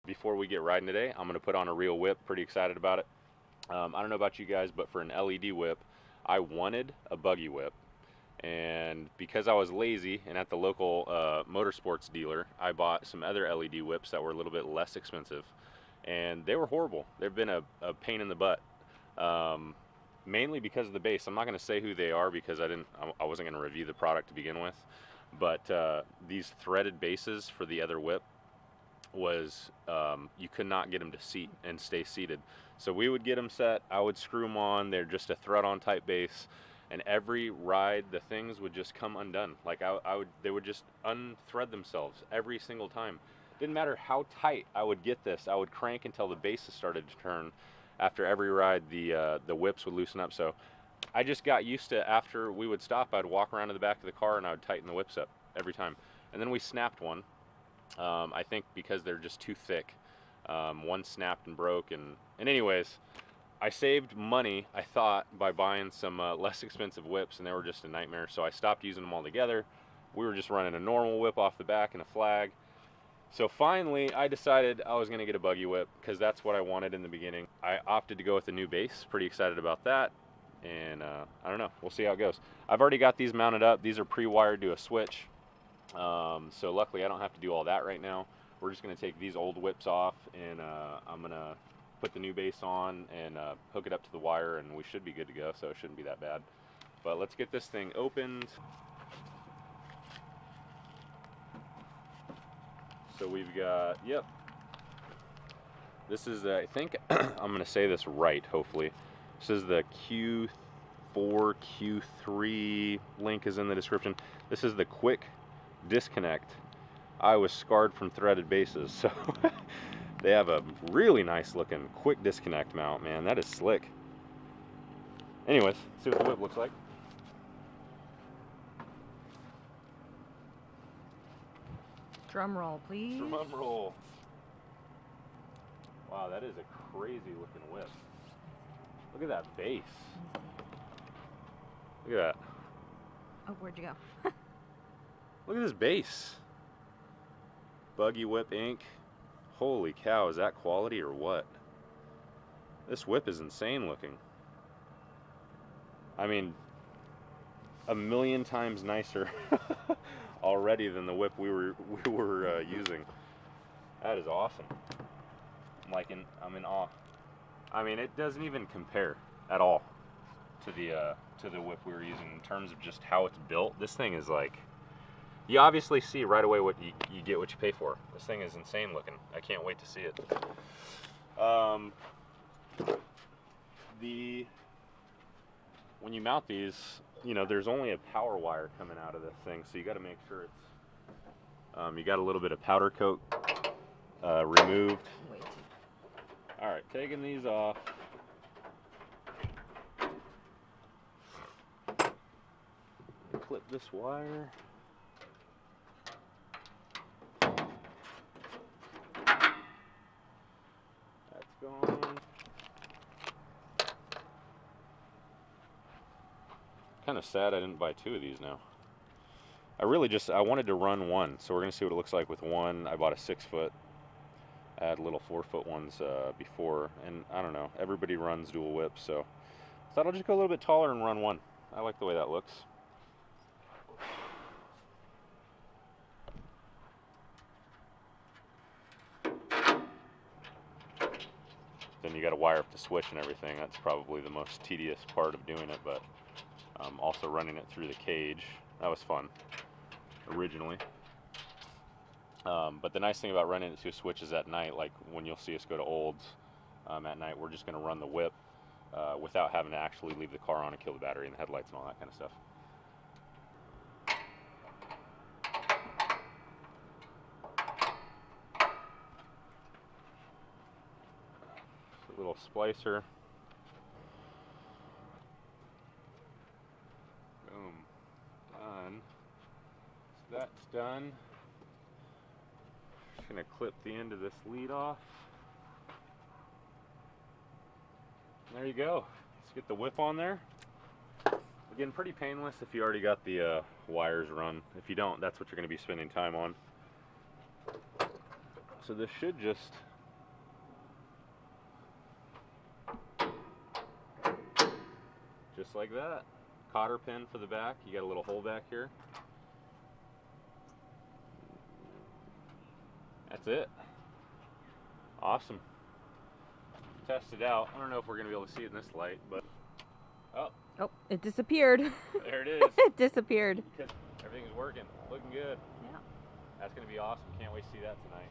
before we get riding today, I'm gonna put on a real whip. Pretty excited about it. I don't know about you guys, but for an LED whip, I wanted a buggy whip. And because I was lazy and at the local Motorsports dealer, I bought some other LED whips that were a little bit less expensive. And they were horrible. They've been a pain in the butt. Mainly because of the base. I'm not going to say who they are because I wasn't going to review the product to begin with. But these threaded bases for the other whip was, you could not get them to seat and stay seated. So we would get them set, I would screw them on, they're just a thread-on type base, and every ride the things would just come undone. Like they would just unthread themselves every single time. Didn't matter how tight I would get this, I would crank until the bases started to turn. After every ride, the whips would loosen up. So I just got used to, after we would stop, I'd walk around to the back of the car and I would tighten the whips up every time. And then we snapped one. I think because they're just too thick. One snapped and broke, and anyways, I saved money, I thought, by buying some less expensive whips, and they were just a nightmare, so I stopped using them altogether. We were just running a normal whip off the back and a flag. So finally, I decided I was going to get a buggy whip, because that's what I wanted in the beginning. I opted to go with a new base, pretty excited about that, and I don't know, we'll see how it goes. I've already got these mounted up. These are pre-wired to a switch. So luckily I don't have to do all that right now. We're just going to take these old whips off, and I'm going to put the new base on and hook it up to the wire, and we should be good to go, so it shouldn't be that bad. But let's get this thing opened. So we've got, yep, this is the, I think I'm going to say this right, hopefully. This is the Q4, Q3, link is in the description. This is the quick disconnect. I was scarred from threaded bases, so they have a really nice looking quick disconnect mount, man. That is slick. Anyways, see what the whip looks like. Drum roll, please. Drum roll. Wow, that is a crazy looking whip. Look at that base. Look at that. Oh, where'd you go? Look at this base. Buggy Whip Inc. Holy cow, is that quality or what? This whip is insane looking. I mean, a million times nicer already than the whip we were using. That is awesome. I'm in awe. I mean, it doesn't even compare at all to the whip we were using in terms of just how it's built. This thing is like, you obviously see right away what you get what you pay for. This thing is insane looking. I can't wait to see it. When you mount these, you know, there's only a power wire coming out of this thing, so you got to make sure it's, you got a little bit of powder coat removed. Wait. All right, taking these off. Clip this wire. That's gone. Kind of sad I didn't buy two of these now. I wanted to run one, so we're gonna see what it looks like with one. I bought a 6-foot. I had little 4-foot ones before, and I don't know, everybody runs dual whips, so I thought I'll just go a little bit taller and run one. I like the way that looks. Then you got to wire up the switch and everything. That's probably the most tedious part of doing it, but also running it through the cage, that was fun originally. But the nice thing about running it through switches at night, like when you'll see us go to Olds at night, we're just going to run the whip without having to actually leave the car on and kill the battery and the headlights and all that kind of stuff. A little splicer. Boom. Done. So that's done. Just gonna clip the end of this lead off. There you go. Let's get the whip on there. Again, pretty painless if you already got the wires run. If you don't, that's what you're gonna be spending time on. So this should just Just like that. Cotter pin for the back. You got a little hole back here. That's it. Awesome. Test it out. I don't know if we're going to be able to see it in this light, but... Oh, it disappeared. There it is. It disappeared. Because everything's working. Looking good. Yeah. That's going to be awesome. Can't wait to see that tonight.